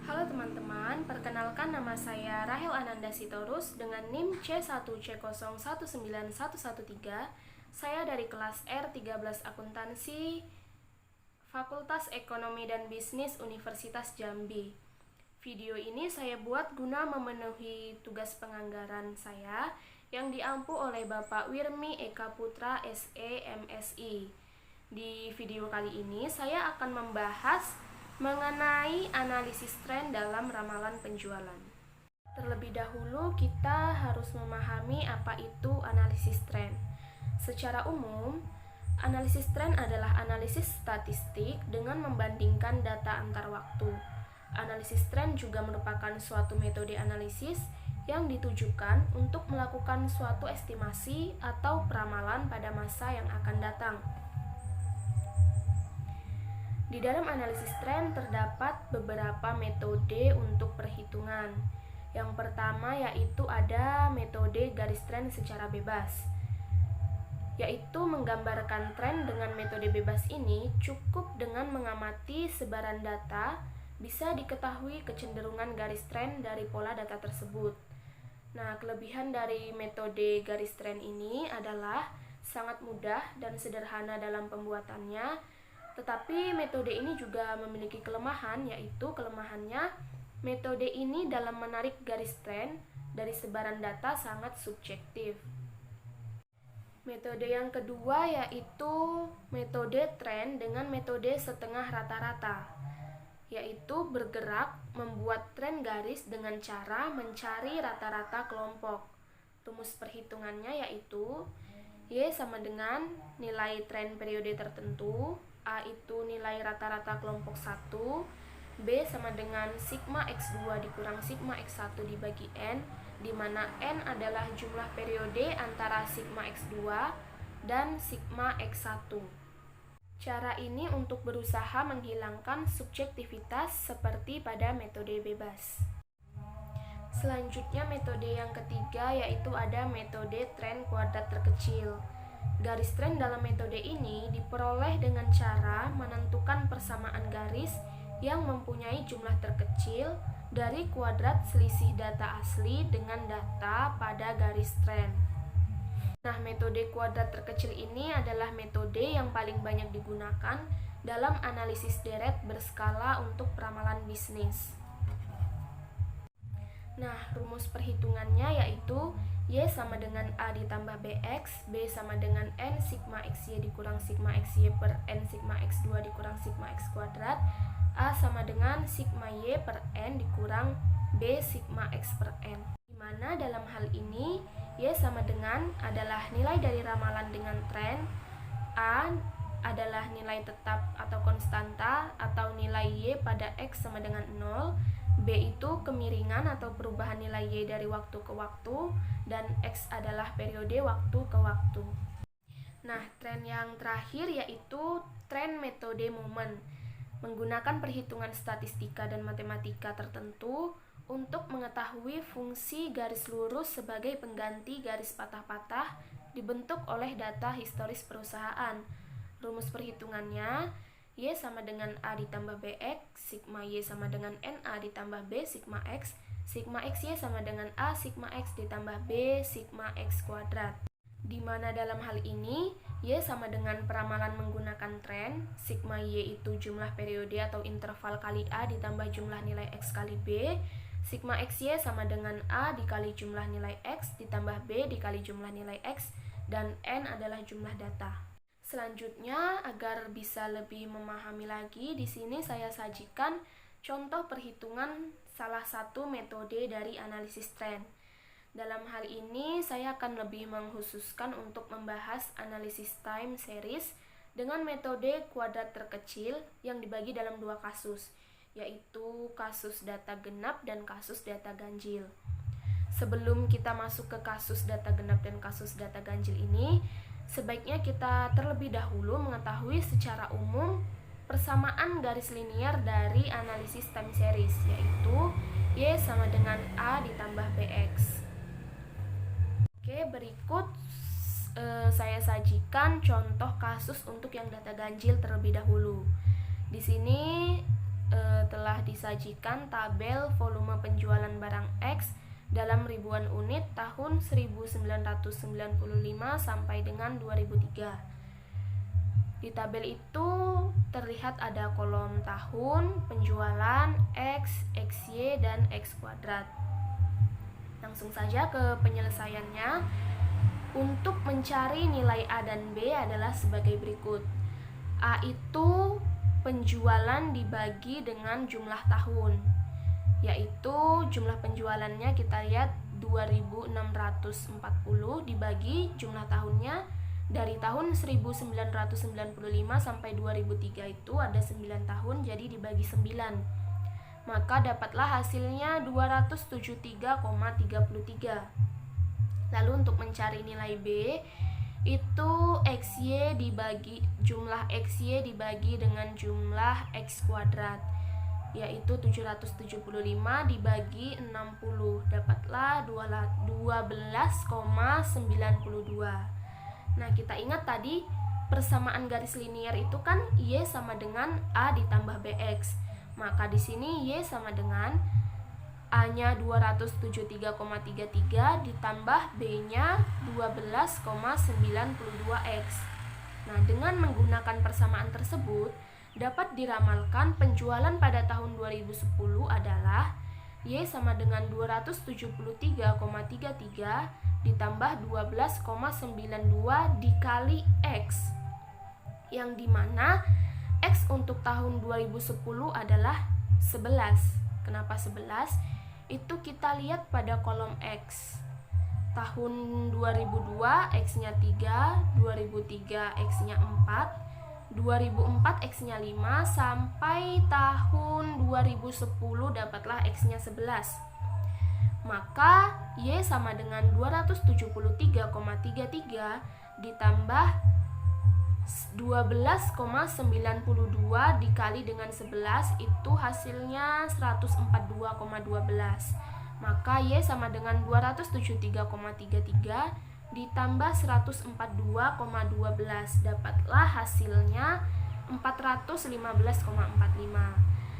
Halo teman-teman, perkenalkan nama saya Rahel Ananda Sitorus dengan NIM C1C019113. Saya dari kelas R13 Akuntansi Fakultas Ekonomi dan Bisnis Universitas Jambi. Video ini saya buat guna memenuhi tugas penganggaran saya yang diampu oleh Bapak Wirmi Eka Putra SE MSI. Di video kali ini saya akan membahas mengenai analisis tren dalam ramalan penjualan. Terlebih dahulu kita harus memahami apa itu analisis tren. Secara umum, analisis tren adalah analisis statistik dengan membandingkan data antar waktu. Analisis tren juga merupakan suatu metode analisis yang ditujukan untuk melakukan suatu estimasi atau peramalan pada masa yang akan datang. Di dalam analisis tren terdapat beberapa metode untuk perhitungan. Yang pertama yaitu ada metode garis tren secara bebas, yaitu menggambarkan tren dengan metode bebas ini cukup dengan mengamati sebaran data, bisa diketahui kecenderungan garis tren dari pola data tersebut. Nah, kelebihan dari metode garis tren ini adalah sangat mudah dan sederhana dalam pembuatannya. Tetapi metode ini juga memiliki kelemahan, yaitu kelemahannya metode ini dalam menarik garis tren dari sebaran data sangat subjektif. Metode yang kedua yaitu metode tren dengan metode setengah rata-rata, yaitu bergerak membuat tren garis dengan cara mencari rata-rata kelompok. Rumus perhitungannya yaitu Y sama dengan nilai tren periode tertentu, A itu nilai rata-rata kelompok 1, B sama dengan sigma X2 dikurang sigma X1 dibagi N, di mana N adalah jumlah periode antara sigma X2 dan sigma X1. Cara ini untuk berusaha menghilangkan subjektivitas seperti pada metode bebas. Selanjutnya metode yang ketiga yaitu ada metode tren kuadrat terkecil. Garis tren dalam metode ini diperoleh dengan cara menentukan persamaan garis yang mempunyai jumlah terkecil dari kuadrat selisih data asli dengan data pada garis tren. Nah, metode kuadrat terkecil ini adalah metode yang paling banyak digunakan dalam analisis deret berskala untuk peramalan bisnis. Nah, rumus perhitungannya yaitu Y sama dengan A ditambah BX, B sama dengan N sigma XY dikurang sigma XY per N sigma X2 dikurang sigma X kuadrat, A sama dengan sigma Y per N dikurang B sigma X per N. Dimana dalam hal ini Y sama dengan adalah nilai dari ramalan dengan tren, A adalah nilai tetap atau konstanta atau nilai Y pada X sama dengan 0, B itu kemiringan atau perubahan nilai Y dari waktu ke waktu, dan X adalah periode waktu ke waktu. Nah, tren yang terakhir yaitu tren metode momen, menggunakan perhitungan statistika dan matematika tertentu untuk mengetahui fungsi garis lurus sebagai pengganti garis patah-patah dibentuk oleh data historis perusahaan. Rumus perhitungannya Y sama dengan A ditambah BX, sigma Y sama dengan NA ditambah B sigma X, sigma XY sama dengan A sigma X ditambah B sigma X kuadrat. Di mana dalam hal ini Y sama dengan peramalan menggunakan tren, sigma Y itu jumlah periode atau interval kali A ditambah jumlah nilai X kali B, sigma XY sama dengan A dikali jumlah nilai X ditambah B dikali jumlah nilai X, dan N adalah jumlah data. Selanjutnya, agar bisa lebih memahami lagi, di sini saya sajikan contoh perhitungan salah satu metode dari analisis tren. Dalam hal ini, saya akan lebih mengkhususkan untuk membahas analisis time series dengan metode kuadrat terkecil yang dibagi dalam dua kasus, yaitu kasus data genap dan kasus data ganjil. Sebelum kita masuk ke kasus data genap dan kasus data ganjil ini, sebaiknya kita terlebih dahulu mengetahui secara umum persamaan garis linier dari analisis time series, yaitu Y sama dengan A ditambah BX. Oke, berikut saya sajikan contoh kasus untuk yang data ganjil terlebih dahulu. Di sini telah disajikan tabel volume penjualan barang X dalam ribuan unit tahun 1995 sampai dengan 2003. Di tabel itu terlihat ada kolom tahun, penjualan, X, XY, dan X kuadrat. Langsung saja ke penyelesaiannya. Untuk mencari nilai A dan B adalah sebagai berikut. A itu penjualan dibagi dengan jumlah tahun, yaitu jumlah penjualannya kita lihat 2640 dibagi jumlah tahunnya dari tahun 1995 sampai 2003 itu ada 9 tahun, jadi dibagi 9. Maka dapatlah hasilnya 273,33. Lalu untuk mencari nilai B itu XY dibagi jumlah XY dibagi dengan jumlah X kuadrat, yaitu 775 dibagi 60, dapatlah 12,92. Nah, kita ingat tadi persamaan garis linier itu kan Y sama dengan A ditambah BX. Maka di sini Y sama dengan A-nya 273,33 ditambah B-nya 12,92X. Nah, dengan menggunakan persamaan tersebut, dapat diramalkan penjualan pada tahun 2010 adalah Y sama dengan 273,33 ditambah 12,92 dikali X, yang dimana X untuk tahun 2010 adalah 11. Kenapa 11? Itu kita lihat pada kolom X. Tahun 2002 X-nya 3, 2003 X-nya 4, 2004 X-nya 5, sampai tahun 2010 dapatlah X-nya 11. Maka Y sama dengan 273,33 ditambah 12,92 dikali dengan 11 itu hasilnya 142,12. Maka Y sama dengan 273,33 ditambah 142,12, dapatlah hasilnya 415,45.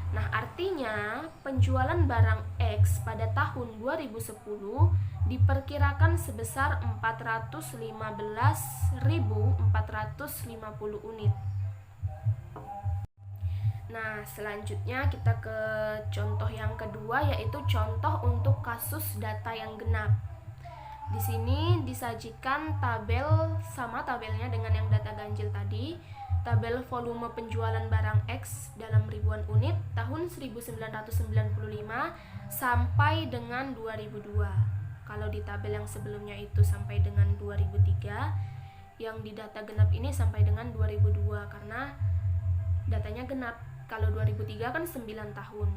Nah, artinya penjualan barang X pada tahun 2010 diperkirakan sebesar 415.450 unit. Nah, selanjutnya kita ke contoh yang kedua, yaitu contoh untuk kasus data yang genap. Di sini disajikan tabel sama tabelnya dengan yang data ganjil tadi. Tabel volume penjualan barang X dalam ribuan unit tahun 1995 sampai dengan 2002. Kalau di tabel yang sebelumnya itu sampai dengan 2003, yang di data genap ini sampai dengan 2002 karena datanya genap. Kalau 2003 kan 9 tahun,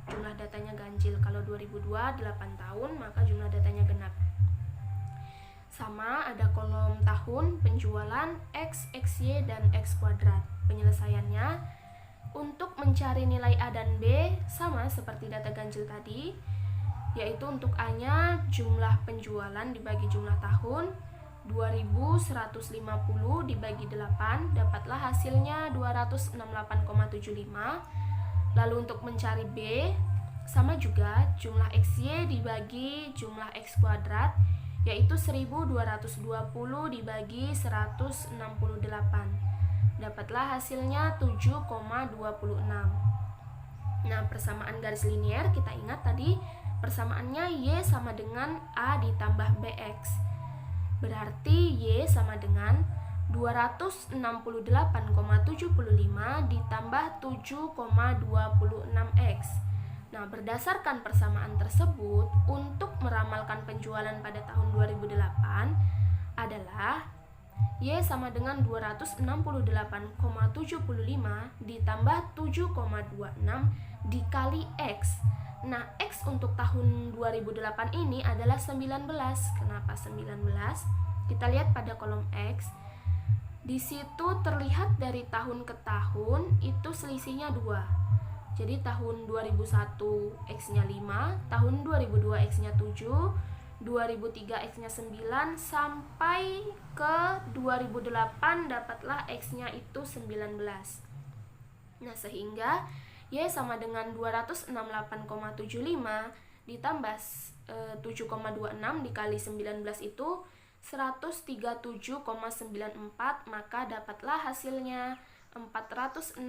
jumlah datanya ganjil. Kalau 2002 8 tahun, maka jumlah datanya genap. Sama ada kolom tahun, penjualan, X, XY, dan X kuadrat. Penyelesaiannya, untuk mencari nilai A dan B sama seperti data ganjil tadi, yaitu untuk A-nya jumlah penjualan dibagi jumlah tahun, 2150 dibagi 8, dapatlah hasilnya 268,75. Lalu untuk mencari B, sama juga jumlah XY dibagi jumlah X kuadrat, yaitu 1220 dibagi 168, dapatlah hasilnya 7,26. Nah, persamaan garis linier kita ingat tadi persamaannya Y sama dengan A ditambah BX. Berarti Y sama dengan 268,75 ditambah 7,26X. Nah, berdasarkan persamaan tersebut, untuk meramalkan penjualan pada tahun 2008 adalah Y sama dengan 268,75 ditambah 7,26 dikali X. Nah, X untuk tahun 2008 ini adalah 19. Kenapa 19? Kita lihat pada kolom X. Di situ terlihat dari tahun ke tahun itu selisihnya 2. Jadi tahun 2001 X-nya 5, tahun 2002 X-nya 7, 2003 X-nya 9, sampai ke 2008 dapatlah X-nya itu 19. Nah, sehingga Y sama dengan 268,75 ditambah 7,26 dikali 19 itu 137,94, maka dapatlah hasilnya 406,69.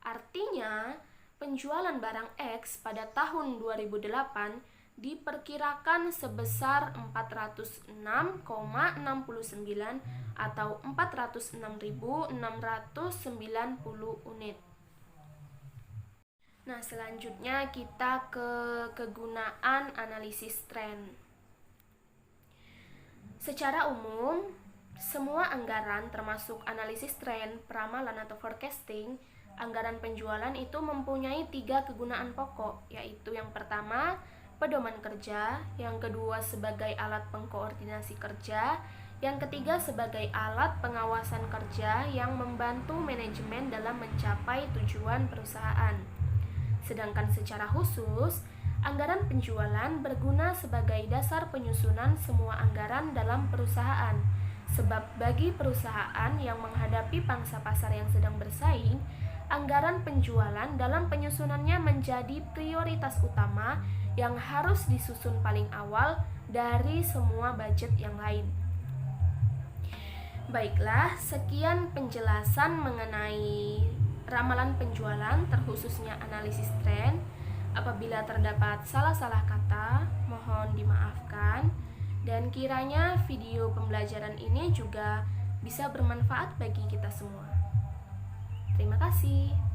Artinya, penjualan barang X pada tahun 2008 diperkirakan sebesar 406,69 atau 406.690 unit. Nah, selanjutnya kita ke kegunaan analisis tren. Secara umum, semua anggaran termasuk analisis tren, peramalan atau forecasting, anggaran penjualan itu mempunyai 3 kegunaan pokok, yaitu yang pertama, pedoman kerja, yang kedua sebagai alat pengkoordinasi kerja, yang ketiga sebagai alat pengawasan kerja yang membantu manajemen dalam mencapai tujuan perusahaan. Sedangkan secara khusus, anggaran penjualan berguna sebagai dasar penyusunan semua anggaran dalam perusahaan. Sebab bagi perusahaan yang menghadapi pangsa pasar yang sedang bersaing, anggaran penjualan dalam penyusunannya menjadi prioritas utama yang harus disusun paling awal dari semua budget yang lain. Baiklah, sekian penjelasan mengenai ramalan penjualan, terkhususnya analisis tren. Apabila terdapat salah-salah kata, mohon dimaafkan. Dan kiranya video pembelajaran ini juga bisa bermanfaat bagi kita semua. Terima kasih.